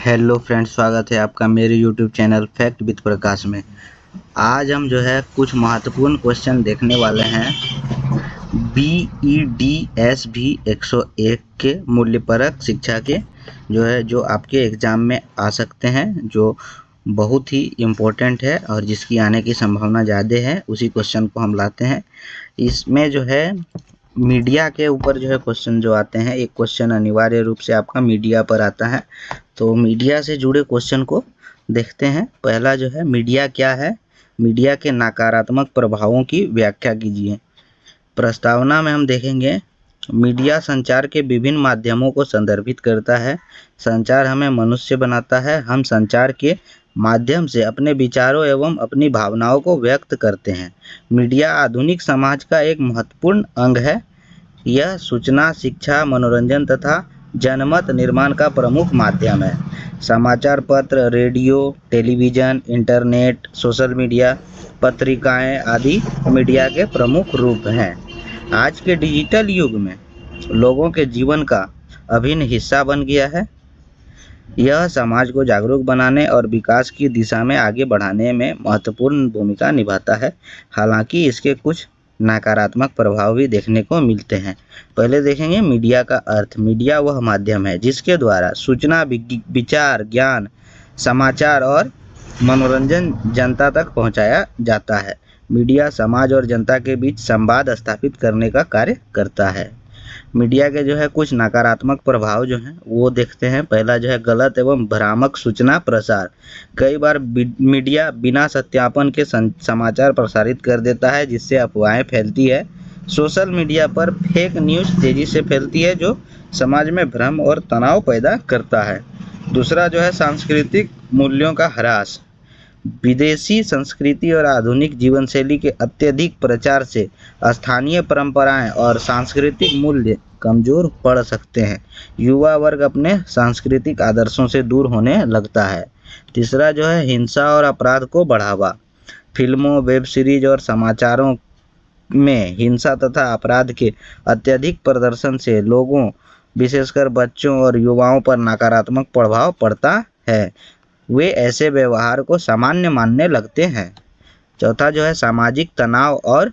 Hello friends, स्वागत है आपका मेरे यूट्यूब चैनल फैक्ट विद प्रकाश में। आज हम जो है कुछ महत्वपूर्ण क्वेश्चन देखने वाले हैं। BEDS भी 101 के मूल्यपरक शिक्षा के जो आपके एग्ज़ाम में आ सकते हैं, जो बहुत ही इम्पोर्टेंट है और जिसकी आने की संभावना ज़्यादा है। उसी क्वेश्चन को हम लाते हैं। इसमें जो है मीडिया के ऊपर जो है क्वेश्चन जो आते हैं, एक क्वेश्चन अनिवार्य रूप से आपका मीडिया पर आता है। तो मीडिया से जुड़े क्वेश्चन को देखते हैं। पहला जो है, मीडिया क्या है? मीडिया के नकारात्मक प्रभावों की व्याख्या कीजिए। प्रस्तावना में हम देखेंगे, मीडिया संचार के विभिन्न माध्यमों को संदर्भित करता है। संचार हमें मनुष्य बनाता है। हम संचार के माध्यम से अपने विचारों एवं अपनी भावनाओं को व्यक्त करते हैं। मीडिया आधुनिक समाज का एक महत्वपूर्ण अंग है। यह सूचना, शिक्षा, मनोरंजन तथा जनमत निर्माण का प्रमुख माध्यम है। समाचार पत्र, radio, television, internet, social media, पत्रिकाएं आदि मीडिया के प्रमुख रूप हैं। आज के डिजिटल युग में लोगों के जीवन का अभिन्न हिस्सा बन गया है। यह समाज को जागरूक बनाने और विकास की दिशा में आगे बढ़ाने में महत्वपूर्ण भूमिका निभाता है। हालांकि इसके कुछ नकारात्मक प्रभाव भी देखने को मिलते हैं। पहले देखेंगे मीडिया का अर्थ। मीडिया वह माध्यम है जिसके द्वारा सूचना, विचार, ज्ञान, समाचार और मनोरंजन जनता तक पहुंचाया जाता है। मीडिया समाज और जनता के बीच संवाद स्थापित करने का कार्य करता है। मीडिया के जो है कुछ नकारात्मक प्रभाव जो हैं वो देखते हैं। पहला जो है, गलत एवं भ्रामक सूचना प्रसार। कई बार मीडिया बिना सत्यापन के समाचार प्रसारित कर देता है, जिससे अफवाहें फैलती है। सोशल मीडिया पर फेक न्यूज़ तेजी से फैलती है, जो समाज में भ्रम और तनाव पैदा करता है। दूसरा जो है, सांस्कृतिक मूल्यों का ह्रास। विदेशी संस्कृति और आधुनिक जीवन शैली के अत्यधिक प्रचार से स्थानीय परंपराएं और सांस्कृतिक मूल्य कमजोर पड़ सकते हैं। युवा वर्ग अपने सांस्कृतिक आदर्शों से दूर होने लगता है। तीसरा जो है, हिंसा और अपराध को बढ़ावा। फिल्मों, वेब सीरीज और समाचारों में हिंसा तथा अपराध के अत्यधिक प्रदर्शन से लोगों, विशेषकर बच्चों और युवाओं पर नकारात्मक प्रभाव पड़ता है। वे ऐसे व्यवहार को सामान्य मानने लगते हैं। चौथा जो है, सामाजिक तनाव और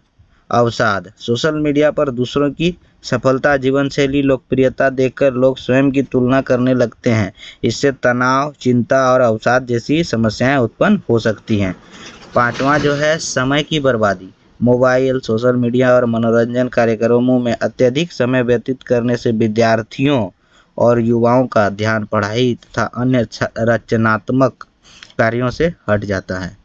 अवसाद। सोशल मीडिया पर दूसरों की सफलता, जीवन शैली, लोकप्रियता देखकर लोग स्वयं की तुलना करने लगते हैं। इससे तनाव, चिंता और अवसाद जैसी समस्याएं उत्पन्न हो सकती हैं। पांचवा जो है, समय की बर्बादी। मोबाइल, सोशल मीडिया और मनोरंजन कार्यक्रमों में अत्यधिक समय व्यतीत करने से विद्यार्थियों और युवाओं का ध्यान पढ़ाई तथा अन्य रचनात्मक कार्यों से हट जाता है।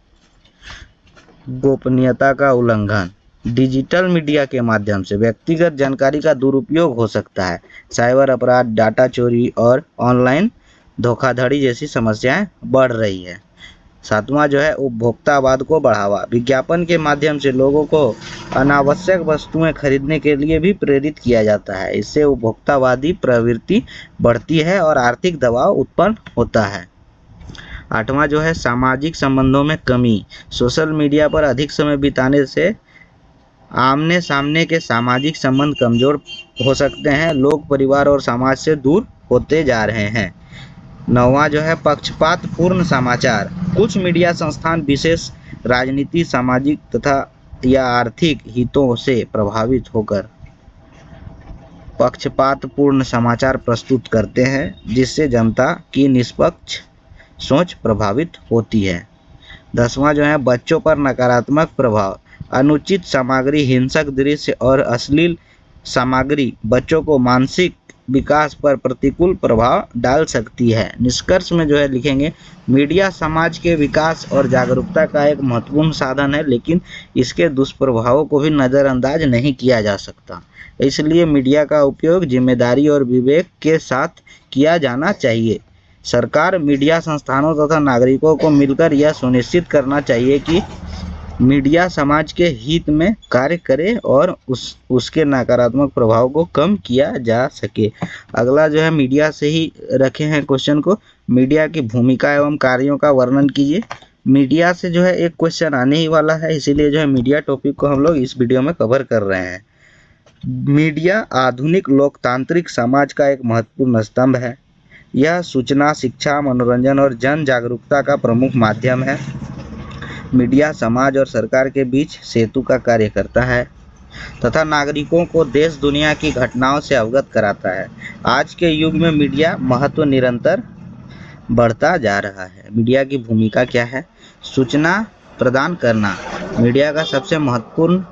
गोपनीयता का उल्लंघन। डिजिटल मीडिया के माध्यम से व्यक्तिगत जानकारी का दुरुपयोग हो सकता है। साइबर अपराध, डाटा चोरी और ऑनलाइन धोखाधड़ी जैसी समस्याएं बढ़ रही है। सातवां जो है, उपभोक्तावाद को बढ़ावा। विज्ञापन के माध्यम से लोगों को अनावश्यक वस्तुएं खरीदने के लिए भी प्रेरित किया जाता है। इससे उपभोक्तावादी प्रवृत्ति बढ़ती है और आर्थिक दबाव उत्पन्न होता है। आठवां जो है, सामाजिक संबंधों में कमी। सोशल मीडिया पर अधिक समय बिताने से आमने सामने के सामाजिक संबंध कमजोर हो सकते हैं। लोग परिवार और समाज से दूर होते जा रहे हैं। नौवां जो है, पक्षपातपूर्ण समाचार। कुछ मीडिया संस्थान विशेष राजनीति, सामाजिक तथा या आर्थिक हितों से प्रभावित होकर पक्षपातपूर्ण समाचार प्रस्तुत करते हैं, जिससे जनता की निष्पक्ष सोच प्रभावित होती है। 10वां जो है, बच्चों पर नकारात्मक प्रभाव। अनुचित सामग्री, हिंसक दृश्य और अश्लील सामग्री बच्चों को मानसिक विकास पर प्रतिकूल प्रभाव डाल सकती है। निष्कर्ष में जो है लिखेंगे, मीडिया समाज के विकास और जागरूकता का एक महत्वपूर्ण साधन है, लेकिन इसके दुष्प्रभावों को भी नज़रअंदाज नहीं किया जा सकता। इसलिए मीडिया का उपयोग जिम्मेदारी और विवेक के साथ किया जाना चाहिए। सरकार, मीडिया संस्थानों तथा नागरिकों को मिलकर यह सुनिश्चित करना चाहिए कि मीडिया समाज के हित में कार्य करे और उसके नकारात्मक प्रभाव को कम किया जा सके। अगला जो है, मीडिया से ही रखे हैं क्वेश्चन को। मीडिया की भूमिका एवं कार्यों का वर्णन कीजिए। मीडिया से जो है एक क्वेश्चन आने ही वाला है, इसीलिए जो है मीडिया टॉपिक को हम लोग इस वीडियो में कवर कर रहे हैं। मीडिया आधुनिक लोकतांत्रिक समाज का एक महत्वपूर्ण स्तंभ है। यह सूचना, शिक्षा, मनोरंजन और जन जागरूकता का प्रमुख माध्यम है। मीडिया समाज और सरकार के बीच सेतु का कार्य करता है तथा नागरिकों को देश दुनिया की घटनाओं से अवगत कराता है। आज के युग में मीडिया महत्व निरंतर बढ़ता जा रहा है। मीडिया की भूमिका क्या है? सूचना प्रदान करना। मीडिया का सबसे महत्वपूर्ण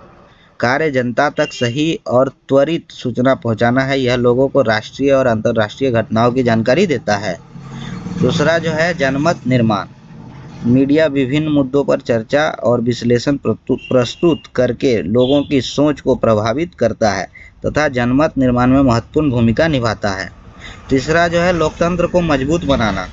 कार्य जनता तक सही और त्वरित सूचना पहुंचाना है। यह लोगों को राष्ट्रीय और अंतर्राष्ट्रीय घटनाओं की जानकारी देता है। दूसरा जो है जनमत निर्माण। मीडिया विभिन्न मुद्दों पर चर्चा और विश्लेषण प्रस्तुत करके लोगों की सोच को प्रभावित करता है तथा जनमत निर्माण में महत्वपूर्ण भूमिका निभाता है। तीसरा जो है लोकतंत्र को मजबूत बनाना।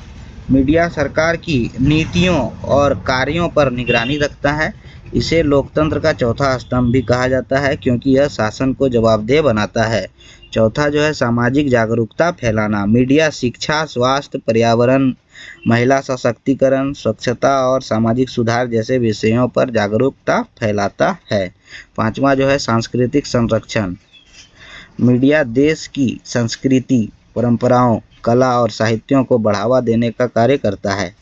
मीडिया सरकार की नीतियों और कार्यों पर निगरानी रखता है। इसे लोकतंत्र का चौथा स्तंभ भी कहा जाता है क्योंकि यह शासन को जवाबदेह बनाता है। चौथा जो है सामाजिक जागरूकता फैलाना। मीडिया शिक्षा, स्वास्थ्य, पर्यावरण, महिला सशक्तिकरण, स्वच्छता और सामाजिक सुधार जैसे विषयों पर जागरूकता फैलाता है। पांचवा जो है सांस्कृतिक संरक्षण। मीडिया देश की संस्कृति, परंपराओं, कला और साहित्यों को बढ़ावा देने का कार्य करता है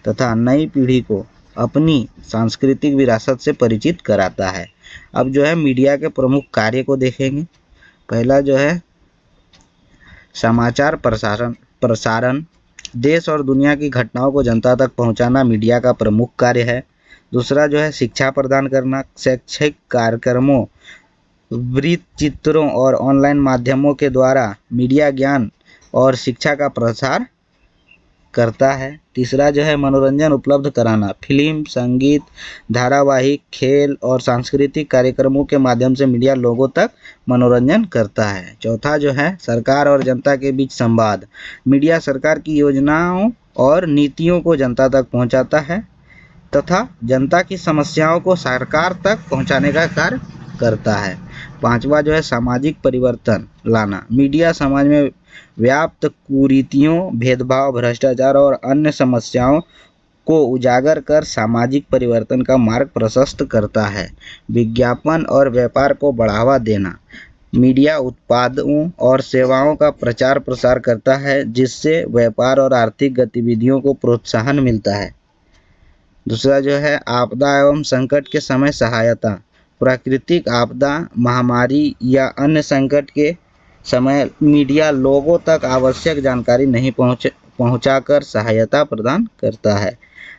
तथा नई पीढ़ी को अपनी सांस्कृतिक विरासत से परिचित कराता है। अब जो है मीडिया के प्रमुख कार्य को देखेंगे। पहला जो है समाचार प्रसारण। देश और दुनिया की घटनाओं को जनता तक पहुंचाना मीडिया का प्रमुख कार्य है। दूसरा जो है शिक्षा प्रदान करना। शैक्षिक कार्यक्रमों, वृत्तचित्रों और ऑनलाइन माध्यमों के द्वारा मीडिया ज्ञान और शिक्षा का प्रसार करता है। तीसरा जो है मनोरंजन उपलब्ध कराना। फिल्म, संगीत, धारावाहिक, खेल और सांस्कृतिक कार्यक्रमों के माध्यम से मीडिया लोगों तक मनोरंजन करता है। चौथा जो है सरकार और जनता के बीच संवाद। मीडिया सरकार की योजनाओं और नीतियों को जनता तक पहुंचाता है तथा जनता की समस्याओं को सरकार तक पहुंचाने का कार्य करता है। पांचवा जो है सामाजिक परिवर्तन लाना। मीडिया समाज में व्याप्त कुरीतियों, भेदभाव, भ्रष्टाचार और अन्य समस्याओं को उजागर कर सामाजिक परिवर्तन का मार्ग प्रशस्त करता है। विज्ञापन और व्यापार को बढ़ावा देना। मीडिया उत्पादों और सेवाओं का प्रचार प्रसार करता है जिससे व्यापार और आर्थिक गतिविधियों को प्रोत्साहन मिलता है। दूसरा जो है आपदा एवं संकट के समय सहायता। प्राकृतिक आपदा, महामारी या अन्य संकट के समय मीडिया लोगों तक आवश्यक जानकारी नहीं पहुंचाकर सहायता प्रदान करता है।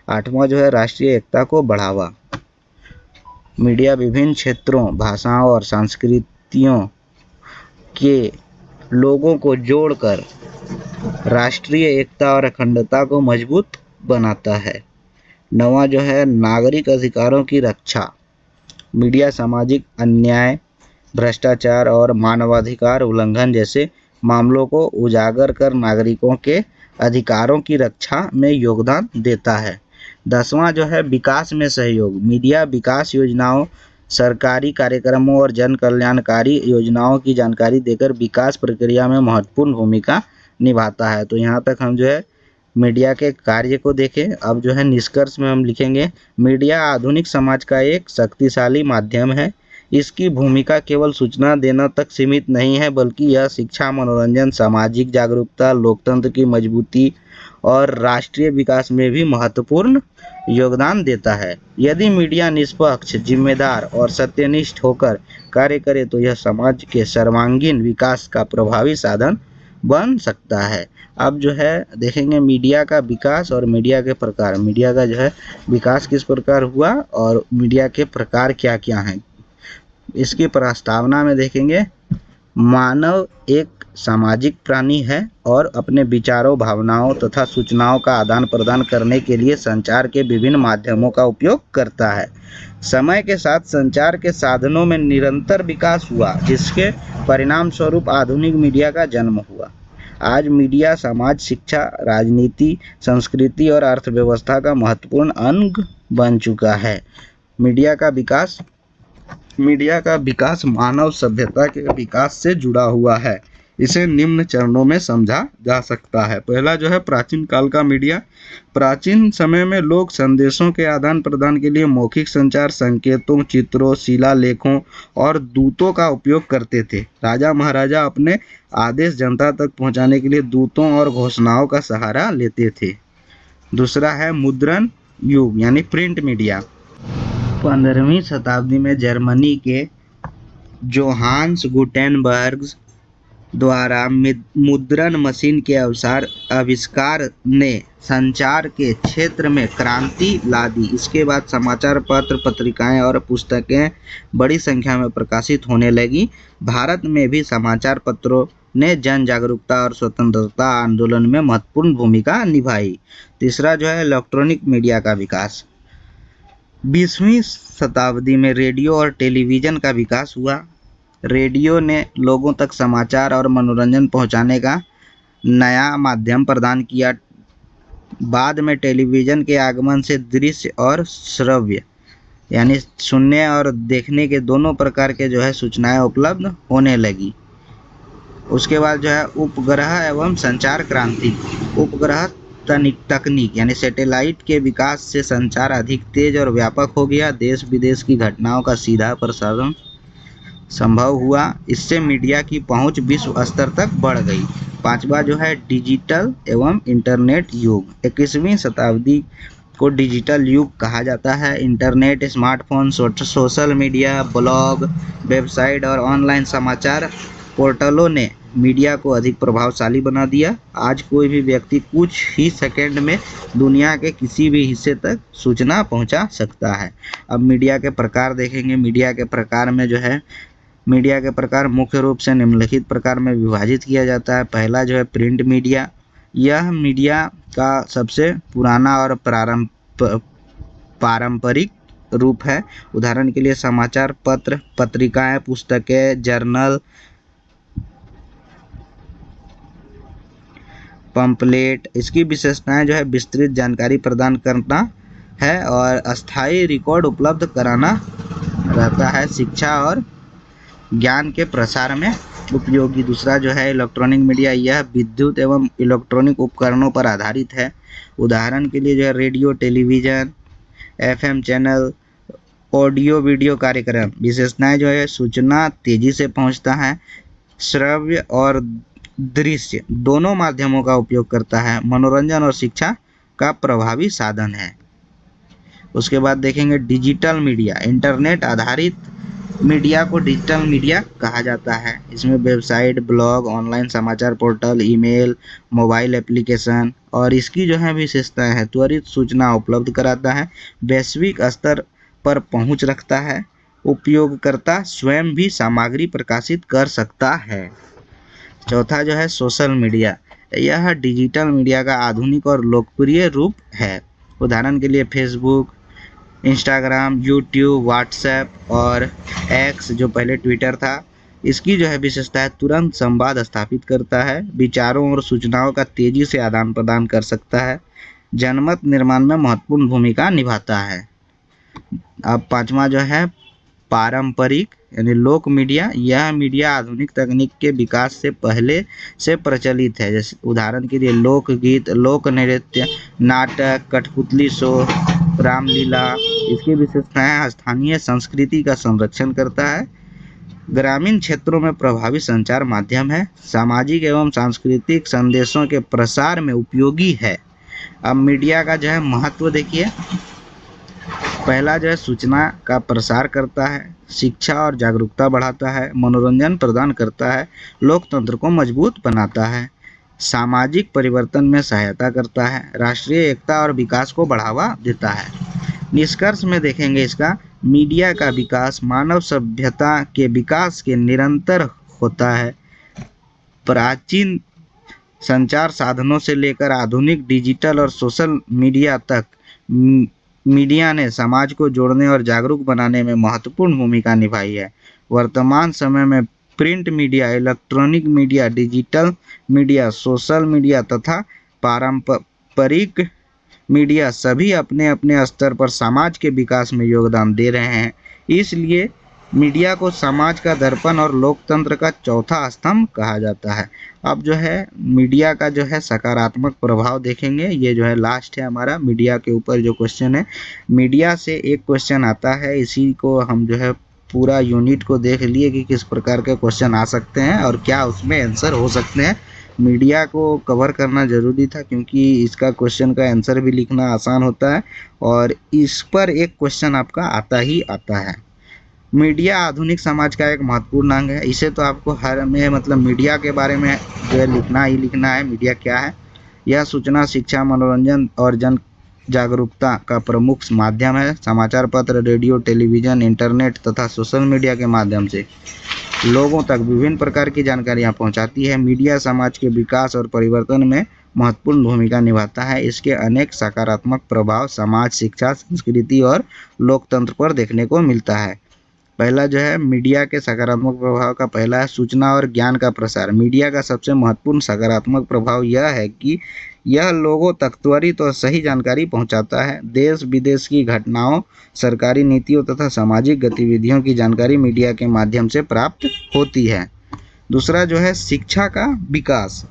आठवां जो है राष्ट्रीय एकता को बढ़ावा। मीडिया विभिन्न क्षेत्रों, भाषाओं और संस्कृतियों के लोगों को जोड़कर राष्ट्रीय एकता और अखंडता को मजबूत बनाता है। नौवां जो है नागरिक अधिकारों की रक्षा। मीडिया सामाजिक अन्याय, भ्रष्टाचार और मानवाधिकार उल्लंघन जैसे मामलों को उजागर कर नागरिकों के अधिकारों की रक्षा में योगदान देता है। 10वां जो है विकास में सहयोग। मीडिया विकास योजनाओं, सरकारी कार्यक्रमों और जन कल्याणकारी योजनाओं की जानकारी देकर विकास प्रक्रिया में महत्वपूर्ण भूमिका निभाता है। तो यहाँ तक हम जो है मीडिया के कार्य को देखें। अब जो है निष्कर्ष में हम लिखेंगे मीडिया आधुनिक समाज का एक शक्तिशाली माध्यम है। इसकी भूमिका केवल सूचना देना तक सीमित नहीं है बल्कि यह शिक्षा, मनोरंजन, सामाजिक जागरूकता, लोकतंत्र की मजबूती और राष्ट्रीय विकास में भी महत्वपूर्ण योगदान देता है। यदि मीडिया निष्पक्ष, जिम्मेदार और सत्यनिष्ठ होकर कार्य करे तो यह समाज के सर्वांगीण विकास का प्रभावी साधन बन सकता है। अब जो है देखेंगे मीडिया का विकास और मीडिया के प्रकार। मीडिया का जो है विकास किस प्रकार हुआ और मीडिया के प्रकार क्या क्या हैं, इसकी प्रस्तावना में देखेंगे। मानव एक सामाजिक प्राणी है और अपने विचारों, भावनाओं तथा सूचनाओं का आदान प्रदान करने के लिए संचार के विभिन्न माध्यमों का उपयोग करता है। समय के साथ संचार के साधनों में निरंतर विकास हुआ जिसके परिणाम स्वरूप आधुनिक मीडिया का जन्म हुआ। आज मीडिया समाज, शिक्षा, राजनीति, संस्कृति और अर्थव्यवस्था का महत्वपूर्ण अंग बन चुका है। मीडिया का विकास मानव सभ्यता के विकास से जुड़ा हुआ है। इसे निम्न चरणों में समझा जा सकता है। पहला जो है प्राचीन काल का मीडिया। प्राचीन समय में लोग संदेशों के आदान प्रदान के लिए मौखिक संचार, संकेतों, चित्रों, शिलालेखों और दूतों का उपयोग करते थे। राजा महाराजा अपने आदेश जनता तक पहुंचाने के लिए दूतों और घोषणाओं का सहारा लेते थे। दूसरा है मुद्रण युग यानी प्रिंट मीडिया। 15वीं शताब्दी में जर्मनी के जोहान्स गुटेनबर्ग द्वारा मुद्रण मशीन के आविष्कार ने संचार के क्षेत्र में क्रांति ला दी। इसके बाद समाचार पत्र, पत्रिकाएं और पुस्तकें बड़ी संख्या में प्रकाशित होने लगी। भारत में भी समाचार पत्रों ने जन जागरूकता और स्वतंत्रता आंदोलन में महत्वपूर्ण भूमिका निभाई। तीसरा जो है इलेक्ट्रॉनिक मीडिया का विकास। 20वीं शताब्दी में रेडियो और टेलीविज़न का विकास हुआ। रेडियो ने लोगों तक समाचार और मनोरंजन पहुंचाने का नया माध्यम प्रदान किया। बाद में टेलीविज़न के आगमन से दृश्य और श्रव्य यानी सुनने और देखने के दोनों प्रकार के जो है सूचनाएं उपलब्ध होने लगी। उसके बाद जो है उपग्रह एवं संचार क्रांति। उपग्रह तकनीक यानी सैटेलाइट के विकास से संचार अधिक तेज और व्यापक हो गया। देश विदेश की घटनाओं का सीधा प्रसारण संभव हुआ। इससे मीडिया की पहुंच विश्व स्तर तक बढ़ गई। पांचवा जो है डिजिटल एवं इंटरनेट युग। 21वीं शताब्दी को डिजिटल युग कहा जाता है। Internet, smartphone, social media, blog, website और ऑनलाइन समाचार पोर्टलों ने मीडिया को अधिक प्रभावशाली बना दिया। आज कोई भी व्यक्ति कुछ ही सेकंड में दुनिया के किसी भी हिस्से तक सूचना पहुंचा सकता है। अब मीडिया के प्रकार देखेंगे। मीडिया के प्रकार में जो है मीडिया के प्रकार मुख्य रूप से निम्नलिखित प्रकार में विभाजित किया जाता है। पहला जो है प्रिंट मीडिया। यह मीडिया का सबसे पुराना और पारंपरिक रूप है। उदाहरण के लिए समाचार पत्र, पत्रिकाएं, पुस्तकें, जर्नल, पंपलेट। इसकी विशेषताएं जो है विस्तृत जानकारी प्रदान करना है और अस्थायी रिकॉर्ड उपलब्ध कराना रहता है। शिक्षा और ज्ञान के प्रसार में उपयोगी। दूसरा जो है इलेक्ट्रॉनिक मीडिया। यह विद्युत एवं इलेक्ट्रॉनिक उपकरणों पर आधारित है। उदाहरण के लिए जो है radio, television, FM channel, audio video कार्यक्रम। विशेषताएं जो है सूचना तेजी से पहुंचता है, श्रव्य और दृश्य दोनों माध्यमों का उपयोग करता है, मनोरंजन और शिक्षा का प्रभावी साधन है। उसके बाद देखेंगे डिजिटल मीडिया। इंटरनेट आधारित मीडिया को डिजिटल मीडिया कहा जाता है। इसमें वेबसाइट, ब्लॉग, ऑनलाइन समाचार पोर्टल, ईमेल, मोबाइल एप्लीकेशन और इसकी जो है विशेषताएं हैं त्वरित सूचना उपलब्ध कराता है, वैश्विक स्तर पर पहुंच रखता है, उपयोगकर्ता स्वयं भी सामग्री प्रकाशित कर सकता है। चौथा जो है सोशल मीडिया। यह डिजिटल मीडिया का आधुनिक और लोकप्रिय रूप है। उदाहरण के लिए फेसबुक, इंस्टाग्राम, यूट्यूब, व्हाट्सएप और एक्स जो पहले ट्विटर था। इसकी जो है विशेषता है तुरंत संवाद स्थापित करता है, विचारों और सूचनाओं का तेजी से आदान प्रदान कर सकता है, जनमत निर्माण में महत्वपूर्ण भूमिका निभाता है। अब पांचवा जो है पारंपरिक यानी लोक मीडिया। यह मीडिया आधुनिक तकनीक के विकास से पहले से प्रचलित है। जैसे उदाहरण के लिए लोकगीत, लोक नृत्य, नाटक, कठपुतली शो, रामलीला। इसकी विशेषताएं स्थानीय संस्कृति का संरक्षण करता है, ग्रामीण क्षेत्रों में प्रभावी संचार माध्यम है, सामाजिक एवं सांस्कृतिक संदेशों के प्रसार में उपयोगी है। अब मीडिया का जो है महत्व देखिए। पहला जो है सूचना का प्रसार करता है, शिक्षा और जागरूकता बढ़ाता है, मनोरंजन प्रदान करता है, लोकतंत्र को मजबूत बनाता है, सामाजिक परिवर्तन में सहायता करता है, राष्ट्रीय एकता और विकास को बढ़ावा देता है। निष्कर्ष में देखेंगे इसका मीडिया का विकास मानव सभ्यता के विकास के निरंतर होता है। प्राचीन संचार साधनों से लेकर आधुनिक डिजिटल और सोशल मीडिया तक मीडिया ने समाज को जोड़ने और जागरूक बनाने में महत्वपूर्ण भूमिका निभाई है। वर्तमान समय में print media, electronic media, digital media, social media तथा पारंपरिक मीडिया सभी अपने अपने स्तर पर समाज के विकास में योगदान दे रहे हैं। इसलिए मीडिया को समाज का दर्पण और लोकतंत्र का चौथा स्तंभ कहा जाता है। अब जो है मीडिया का जो है सकारात्मक प्रभाव देखेंगे। ये जो है लास्ट है हमारा मीडिया के ऊपर जो क्वेश्चन है। मीडिया से एक क्वेश्चन आता है, इसी को हम जो है पूरा यूनिट को देख लिए कि किस प्रकार के क्वेश्चन आ सकते हैं और क्या उसमें आंसर हो सकते हैं। मीडिया को कवर करना ज़रूरी था क्योंकि इसका क्वेश्चन का आंसर भी लिखना आसान होता है और इस पर एक क्वेश्चन आपका आता ही आता है। मीडिया आधुनिक समाज का एक महत्वपूर्ण अंग है। इसे तो आपको हर में मतलब मीडिया के बारे में जो है लिखना ही लिखना है। मीडिया क्या है? यह सूचना, शिक्षा, मनोरंजन और जन जागरूकता का प्रमुख माध्यम है। समाचार पत्र, रेडियो, टेलीविज़न, इंटरनेट तथा सोशल मीडिया के माध्यम से लोगों तक विभिन्न प्रकार की जानकारियाँ पहुँचाती है। मीडिया समाज के विकास और परिवर्तन में महत्वपूर्ण भूमिका निभाता है। इसके अनेक सकारात्मक प्रभाव समाज, शिक्षा, संस्कृति और लोकतंत्र पर देखने को मिलता है। पहला जो है मीडिया के सकारात्मक प्रभाव का पहला है सूचना और ज्ञान का प्रसार। मीडिया का सबसे महत्वपूर्ण सकारात्मक प्रभाव यह है कि यह लोगों तक त्वरित और सही जानकारी पहुंचाता है। देश विदेश की घटनाओं, सरकारी नीतियों तथा सामाजिक गतिविधियों की जानकारी मीडिया के माध्यम से प्राप्त होती है। दूसरा जो है शिक्षा का विकास।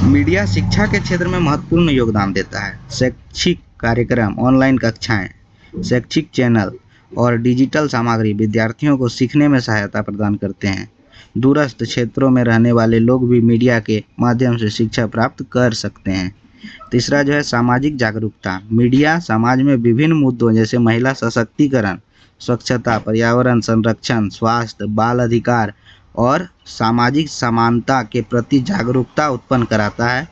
मीडिया शिक्षा के क्षेत्र में महत्वपूर्ण योगदान देता है। शैक्षिक कार्यक्रम, ऑनलाइन कक्षाएं, शैक्षिक चैनल और डिजिटल सामग्री विद्यार्थियों को सीखने में सहायता प्रदान करते हैं। दूरस्थ क्षेत्रों में रहने वाले लोग भी मीडिया के माध्यम से शिक्षा प्राप्त कर सकते हैं। तीसरा जो है सामाजिक जागरूकता। मीडिया समाज में विभिन्न मुद्दों जैसे महिला सशक्तिकरण, स्वच्छता, पर्यावरण संरक्षण, स्वास्थ्य, बाल अधिकार और सामाजिक समानता के प्रति जागरूकता उत्पन्न कराता है।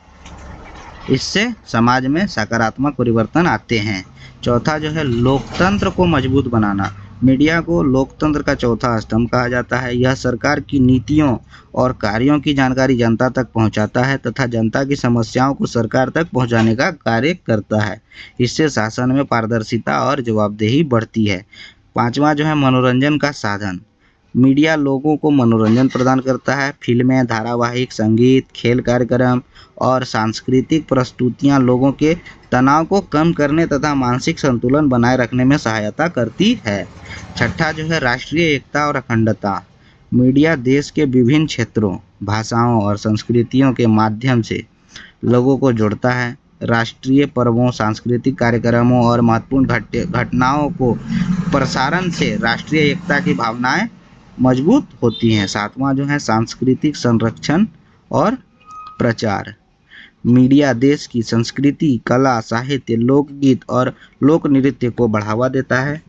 इससे समाज में सकारात्मक परिवर्तन आते हैं। चौथा जो है लोकतंत्र को मजबूत बनाना। मीडिया को लोकतंत्र का चौथा स्तंभ कहा जाता है। यह सरकार की नीतियों और कार्यों की जानकारी जनता तक पहुंचाता है तथा जनता की समस्याओं को सरकार तक पहुंचाने का कार्य करता है। इससे शासन में पारदर्शिता और जवाबदेही बढ़ती है। पांचवा जो है मनोरंजन का साधन। मीडिया लोगों को मनोरंजन प्रदान करता है। फिल्में, धारावाहिक, संगीत, खेल कार्यक्रम और सांस्कृतिक प्रस्तुतियां लोगों के तनाव को कम करने तथा मानसिक संतुलन बनाए रखने में सहायता करती है। छठा जो है राष्ट्रीय एकता और अखंडता। मीडिया देश के विभिन्न क्षेत्रों, भाषाओं और संस्कृतियों के माध्यम से लोगों को जोड़ता है। राष्ट्रीय पर्वों, सांस्कृतिक कार्यक्रमों और महत्वपूर्ण घटनाओं को प्रसारण से राष्ट्रीय एकता की भावनाएं मजबूत होती हैं। सातवां जो है सांस्कृतिक संरक्षण और प्रचार। मीडिया देश की संस्कृति, कला, साहित्य, लोकगीत और लोक नृत्य को बढ़ावा देता है।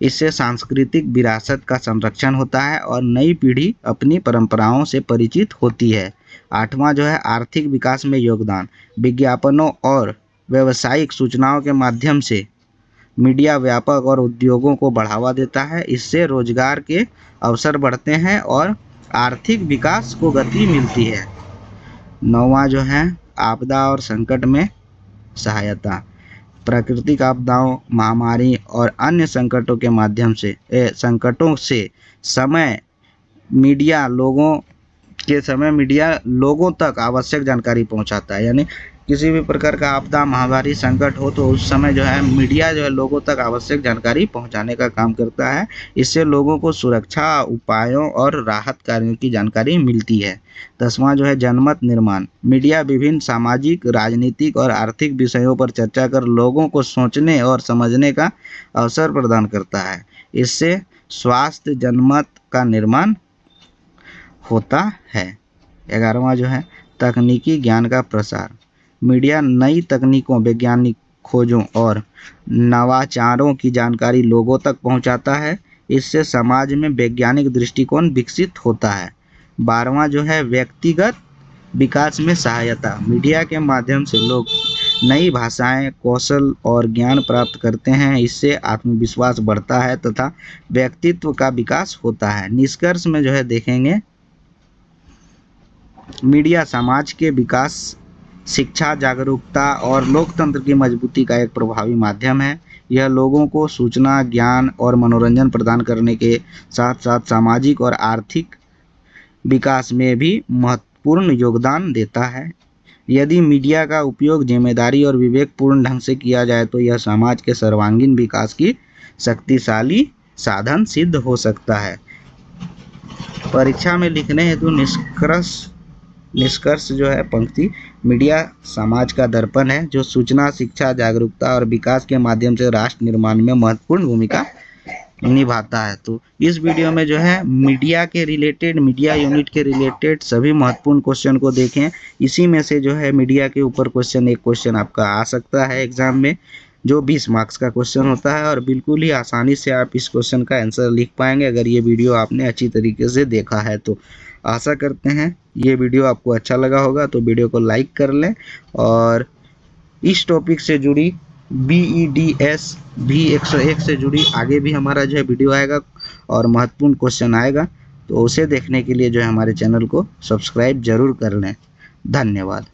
इससे सांस्कृतिक विरासत का संरक्षण होता है और नई पीढ़ी अपनी परंपराओं से परिचित होती है। आठवां जो है आर्थिक विकास में योगदान। विज्ञापनों और व्यावसायिक सूचनाओं के माध्यम से मीडिया व्यापक और उद्योगों को बढ़ावा देता है। इससे रोजगार के अवसर बढ़ते हैं और आर्थिक विकास को गति मिलती है। नौवां जो है आपदा और संकट में सहायता। प्राकृतिक आपदाओं, महामारी और अन्य संकटों से समय मीडिया लोगों तक आवश्यक जानकारी पहुंचाता है। यानी किसी भी प्रकार का आपदा, महामारी, संकट हो तो उस समय जो है मीडिया जो है लोगों तक आवश्यक जानकारी पहुंचाने का काम करता है। इससे लोगों को सुरक्षा उपायों और राहत कार्यों की जानकारी मिलती है। 10वां जो है जनमत निर्माण। मीडिया विभिन्न सामाजिक, राजनीतिक और आर्थिक विषयों पर चर्चा कर लोगों को सोचने और समझने का अवसर प्रदान करता है। इससे स्वास्थ्य जनमत का निर्माण होता है। 11वां जो है तकनीकी ज्ञान का प्रसार। मीडिया नई तकनीकों, वैज्ञानिक खोजों और नवाचारों की जानकारी लोगों तक पहुंचाता है। इससे समाज में वैज्ञानिक दृष्टिकोण विकसित होता है। 12वां जो है व्यक्तिगत विकास में सहायता। मीडिया के माध्यम से लोग नई भाषाएं, कौशल और ज्ञान प्राप्त करते हैं। इससे आत्मविश्वास बढ़ता है तथा व्यक्तित्व का विकास होता है। निष्कर्ष में जो है देखेंगे मीडिया समाज के विकास, शिक्षा, जागरूकता और लोकतंत्र की मजबूती का एक प्रभावी माध्यम है। यह लोगों को सूचना, ज्ञान और मनोरंजन प्रदान करने के साथ साथ सामाजिक और आर्थिक विकास में भी महत्वपूर्ण योगदान देता है। यदि मीडिया का उपयोग जिम्मेदारी और विवेकपूर्ण ढंग से किया जाए तो यह समाज के सर्वांगीण विकास की शक्तिशाली साधन सिद्ध हो सकता है। परीक्षा में लिखने हेतु निष्कर्ष जो है पंक्ति, मीडिया समाज का दर्पण है जो सूचना, शिक्षा, जागरूकता और विकास के माध्यम से राष्ट्र निर्माण में महत्वपूर्ण भूमिका निभाता है। तो इस वीडियो में जो है मीडिया के रिलेटेड, मीडिया यूनिट के रिलेटेड सभी महत्वपूर्ण क्वेश्चन को देखें। इसी में से जो है मीडिया के ऊपर एक क्वेश्चन आपका आ सकता है एग्जाम में, जो 20 मार्क्स का क्वेश्चन होता है और बिल्कुल ही आसानी से आप इस क्वेश्चन का आंसर लिख पाएंगे अगर ये वीडियो आपने अच्छी तरीके से देखा है। तो आशा करते हैं ये वीडियो आपको अच्छा लगा होगा, तो वीडियो को लाइक कर लें और इस टॉपिक से जुड़ी BEDS भी 101 से जुड़ी आगे भी हमारा जो है वीडियो आएगा और महत्वपूर्ण क्वेश्चन आएगा, तो उसे देखने के लिए जो है हमारे चैनल को सब्सक्राइब जरूर कर लें। धन्यवाद।